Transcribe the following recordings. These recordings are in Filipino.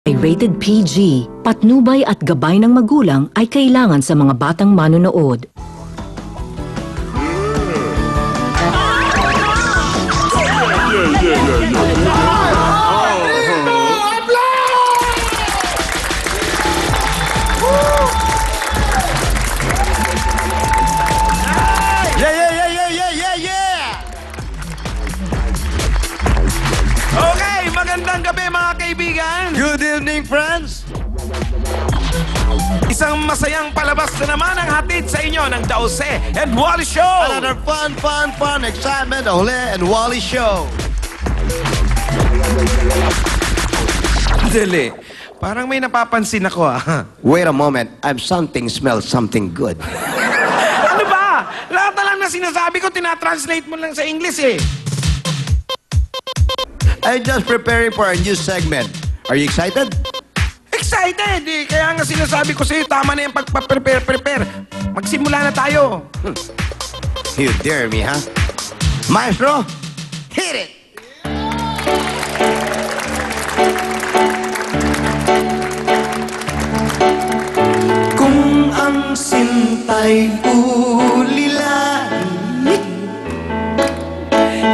ay rated PG. Patnubay at gabay ng magulang ay kailangan sa mga batang manonood. Okay, magandang gabi mga kaibigan. Good evening, friends. Isang masayang palabas na naman ang hatid sa inyo ng Jose and Wally Show. Another fun, excitement, Ole and Wally Show. Dali, parang may napapansin ako Wait a moment, smells something good. Ano ba? Lahat na lang na sinasabi ko, tinatranslate mo lang sa English eh. I'm just preparing for a new segment. Are you excited? Excited eh. Kaya nga sinasabi ko sa'yo, tama na yung pagpa-prepare. Magsimula na tayo. You dare me, huh? Maestro, hit it! Kung ang sinta'y ulilani,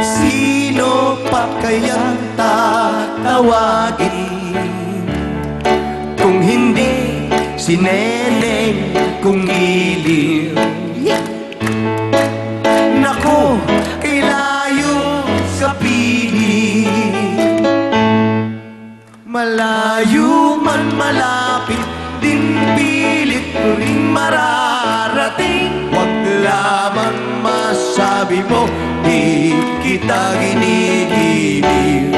sino pa kayang tatawagin? Kung hindi si Neneng kung iliw. Naku, kailayo sa piling. Malayo man malapit, din pilit mo rin mararating. Huwag lamang masabi mo, di kita ginigiliw.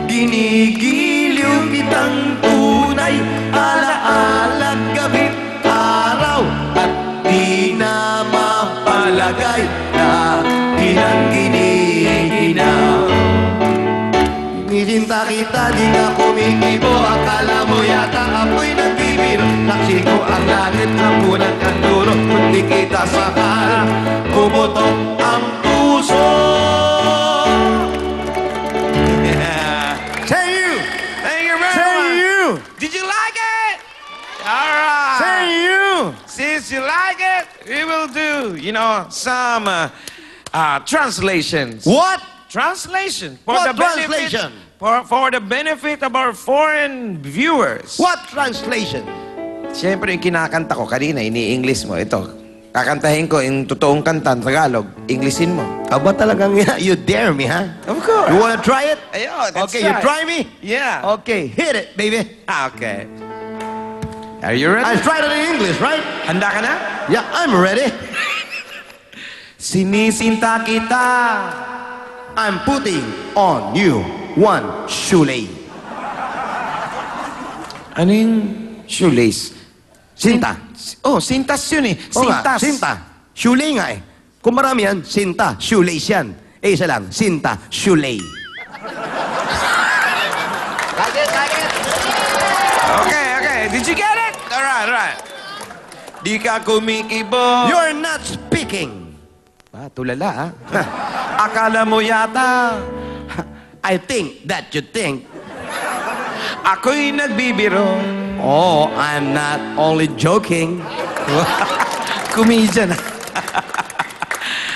Ginigiliw kitang tunay, alaala gabi't araw, at di na mapalagay na ilang giniginaw. Inisinta kita, di ka kumikibo, akala mo yata ako'y nagbibiro. Saksi ko ang langit, ang punang kanduro, kundi kita sakala, kumotok ang puso. Say you! Thank you very Say much. you! Did you like it? All right. Say you! Since you like it, we will do, some translations. What? Translation. What translation? For the benefit of our foreign viewers. What translation? Siyempre, yung kinakanta ko kanina, ini-English mo. Ito, kakantahin ko yung totoong kanta, Tagalog. Englishin mo. Aba talagang you dare me, huh? Of course. You wanna try it? Ayun, that's Okay, you right. try me? Yeah. Okay, hit it, baby. Okay. Are you ready? I tried it in English, right? Handa ka na? Yeah, I'm ready. Sinisinta kita. I'm putting on you one shoelace. Ano yung shoelace? Sinta. Oh, sintas yun eh. Oo nga, Sintas. sinta. Shoelace nga eh. Kung marami yan, sinta, shoelace yan. Eh, isa lang, sinta, shoelace. Okay. Did you get it? Alright. Di ka kumikibo. You're not speaking. Tulala Akala mo yata. I think that you think. Ako'y nagbibiro. Oh, I'm not only joking. Comedian.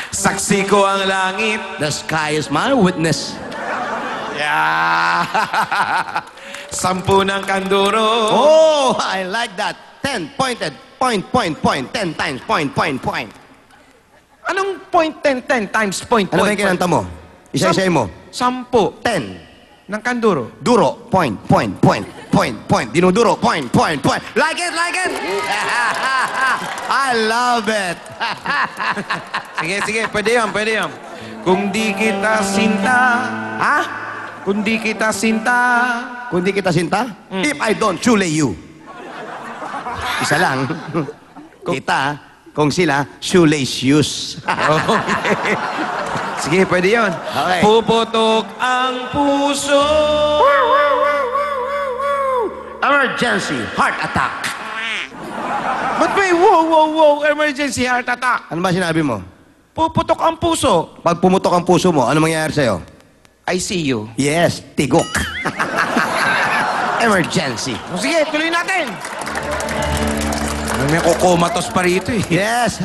Saksi ko ang langit. The sky is my witness. Yeah. 10 ng kanduro. Oh, I like that. 10 pointed. Point. 10 times. Point. Anong point 10 times point? Ano ba yung kinanta mo? Isa-isayin mo. 10 10. ng kanduro. Duro. Point. Dinuduro. Point. Like it. I love it. Sige, pwede yun. Kung di kita sinta. Ha? Kung di kita sinta. Kung di kita sinta? If I don't chule you. Isa lang. Kita, kung sila, shoelace. Okay. Sige, pwede yun. Okay. Puputok ang puso. Emergency heart attack. Ba't may wow, emergency heart attack? Ano ba sinabi mo? Puputok ang puso. Pag pumutok ang puso mo, ano mangyayari sa'yo? I see you. Yes, tigok. emergency. O sige, tuloy natin. May kukumatos pa rito eh. Yes.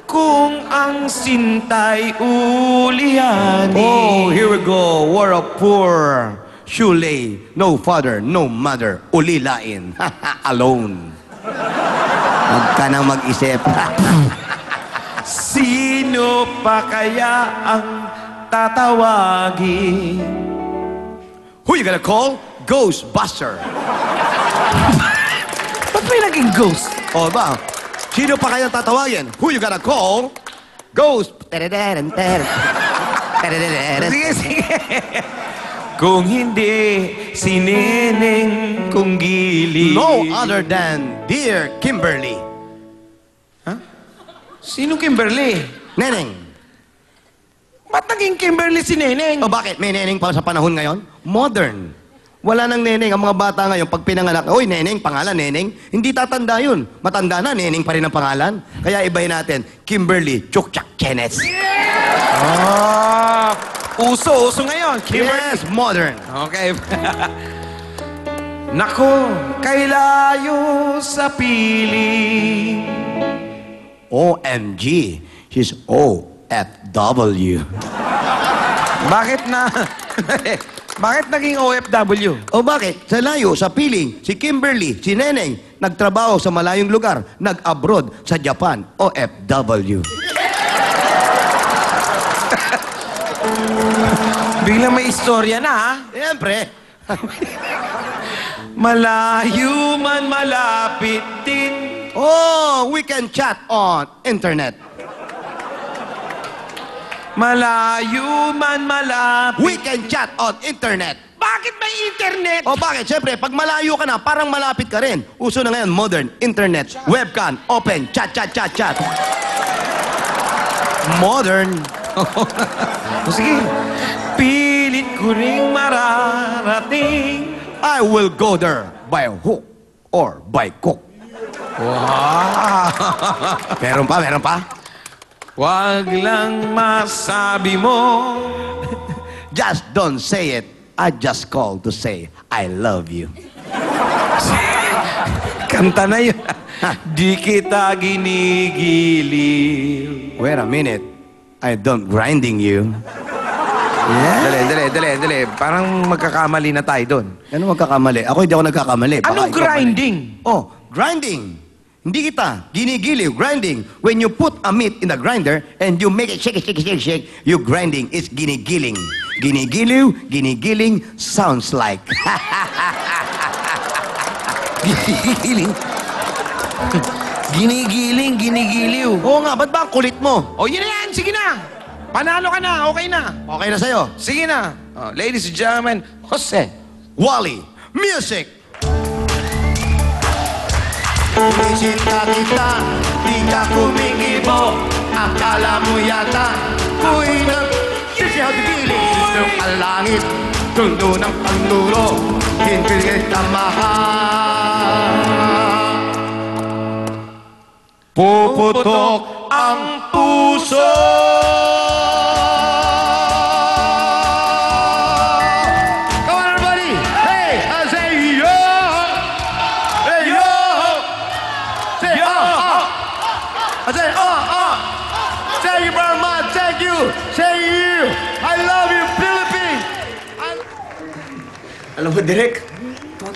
Kung ang sintay uliani. Oh, here we go. War of poor. Shulay. No father, no mother. Ulilain. Alone. Huwag ka nang mag-isip. Sino pa kaya ang tatawagin? Who you gonna call? Ghostbuster. Ba't may naging ghost? O ba? Sino pa kaya tatawagin? Who you gonna call? Ghost. Sige, sige. Kung hindi, si Neneng kong gili. No other than dear Kimberly. Sino Kimberly? Neneng. Ba't naging Kimberly si Neneng? O bakit? May neneng pa sa panahon ngayon? Modern. Wala nang neneng. Ang mga bata ngayon, pag pinanganak, oy, neneng, pangalan, neneng. Hindi tatanda yun. Matanda na, neneng pa rin ang pangalan. Kaya ibahin natin, Kimberly Chukchak Kenneth. Ah, uso ngayon. Kimberly. Yes, modern. Okay. Nako, kay layo sa piling. OMG, she's OFW. Bakit na... Bakit naging OFW? O bakit? Sa layo, sa piling, si Kimberly, si Neneng, nagtrabaho sa malayong lugar, nag-abroad sa Japan, OFW. Biglang may istorya na, ha? Siyempre. Malayo man malapit din. Oh, we can chat on internet. Malayo man malapit. We can chat on internet. Bakit may internet? O bakit? Siyempre, pag malayo ka na, parang malapit ka rin. Uso na ngayon, modern, internet, webcam, open, chat, chat, chat, chat. Modern. O sige, pilit ko ring mararating. I will go there by hook or by cook. Wow! Meron pa, meron pa. Wag lang masabi mo. Just don't say it. I just called to say, I love you. Kanta na yun. Di kita ginigiliw. Wait a minute. I don't grinding you. Yeah? Dali. Parang magkakamali na tayo doon. Ano magkakamali? Ako hindi ako nagkakamali. Baka Anong ikaw grinding? mali. Oh, grinding. Hindi kita. Ginigiliw. Grinding. When you put a meat in the grinder and you make it shake, you grinding is ginigiling. Ginigiliw, ginigiling sounds like. Ginigiling. Ginigiliw. Oo nga, ba't ba ang kulit mo? O yun na yan, sige na. Panalo ka na, okay na. Okay na sa'yo. Sige na. Oh, ladies and gentlemen, Jose. Wally, music! Inisita kita, di ka kumikibo. Akala mo yata, kuy ng sisiyaw di piling. Ng alangit, tundo ng pangdulo, hindi kita mahal. Puputok ang puso. Come on, everybody! Hey, I say yo! Hey, yo! Say I say Thank you very much. Thank you. Say you. I love you, Philippines. Alam mo, Direk,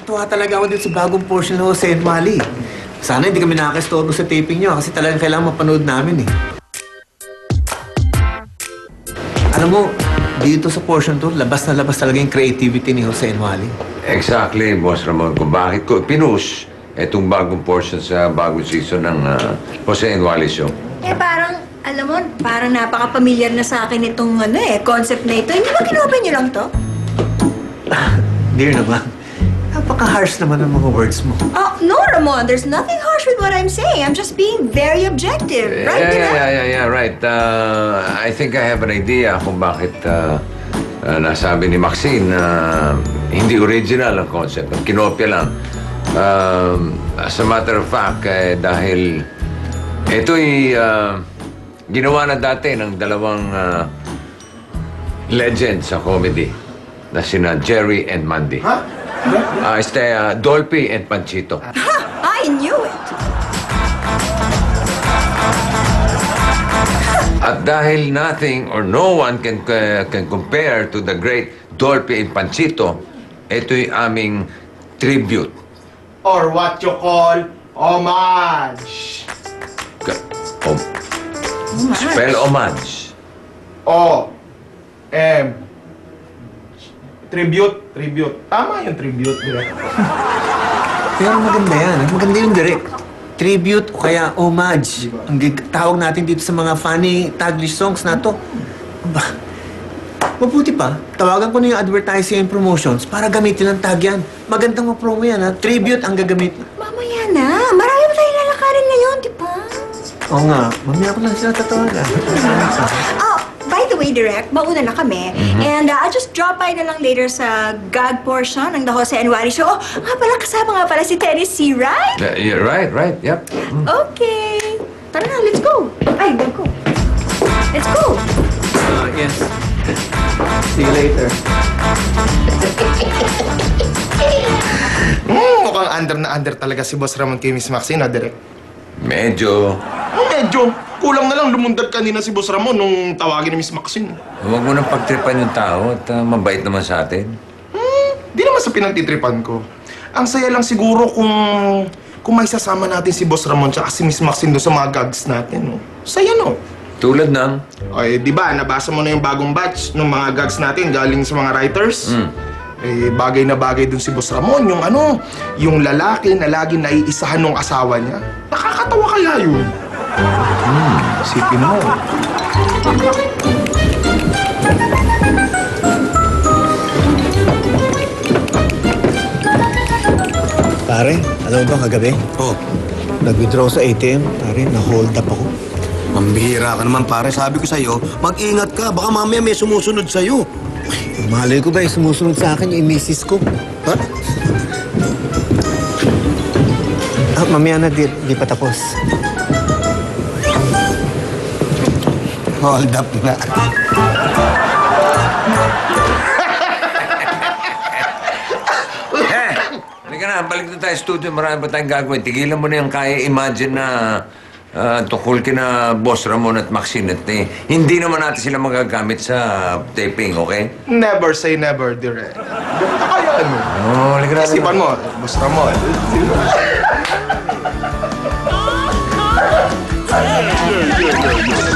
tuwa talaga ako dito sa bagong portion ng Jose and Wally. Sana hindi kami nakakastorbo sa taping nyo kasi talagang kailangan mapanood namin eh. Alam mo, dito sa portion to, labas na labas talaga yung creativity ni Jose and Wally. Exactly, Boss Ramon. Kung bakit ko pinush itong bagong portion sa bagong season ng Jose and Wally Show. Eh parang, alam mo, parang napaka-familiar na sa akin itong concept na ito. Hindi ba kinopen niyo lang to? Dear naman, napaka-harsh naman ng mga words mo. Oh, no, Ramon. There's nothing harsh with what I'm saying. I'm just being very objective. Right, Yeah, right. I think I have an idea kung bakit nasabi ni Maxine na hindi original ang concept. Kinopya lang. As a matter of fact, dahil ito'y ginawa na dati ng dalawang legends sa comedy na sina Jerry and Mandy. Ha? Dolphy and Panchito. I knew it. At dahil nothing or no one can compare to the great Dolphy and Panchito, ito'y aming tribute. Or what you call homage. Spell homage. Tribute. Tama yung tribute, direct. Pero maganda yan. Maganda yung direct. Tribute o kaya homage. Ang tawag natin dito sa mga funny Taglish songs na to. Ba, mabuti pa, tawagan ko na yung advertising and promotions para gamitin ang tag yan. Magandang ma-promo yan, ha? Tribute ang gagamit. Mamaya na. Marami pa tayong lalakarin ngayon, di ba? Oo nga, mamaya ko lang sila tatawagan. Oh, by the way, Direk, mauna na kami. And I'll just drop by na lang later sa gag portion ng The Jose and Wally Show. Oh, nga pala, kasama nga pala si Tennessee, right? Yeah, right, yep. Okay. Tara na, let's go. Ay, let's go. Let's go. Yes. See you later. Mukhang under talaga si Boss Ramon kay Miss Maxine, ha, direct? Medyo. Medyo. Kulang na lang lumundag kanina si Boss Ramon nung tawagin ni Miss Maxine. Huwag mo nang pagtripan yung tao at mabait naman sa atin. Di naman sa pinagtitripan ko. Ang saya lang siguro kung may sasama natin si Boss Ramon tsaka si Miss Maxine doon sa mga gags natin, no? Saya, no? Tulad ng... Ay, di ba, nabasa mo na yung bagong batch ng mga gags natin galing sa mga writers? Bagay na bagay dun si Boss Ramon, yung lalaki na lagi naiisahan ng asawa niya. Nakakatawa kaya yun? Sipin mo. Pare, alam mo ba kagabi? Nag-withdraw sa ATM. Pare, na-hold up ako. Mambihira ka naman, pare. Sabi ko sa'yo, mag-ingat ka. Baka mamaya may sumusunod sa'yo. Malay ko ba, sumusunod sa akin yung misis ko. Ha? Mamaya na, di pa tapos. Hold up na. Halika na, balik na tayo sa studio. Marami pa tayong gagawin. Tigilan mo na yung kaya imagine na tukol kina Boss Ramon at Maxine. At hindi naman natin sila magagamit sa taping, okay? Never say never, direct. Ganda kaya, ano? Halika na. Isipan mo, Boss Ramon. Yeah.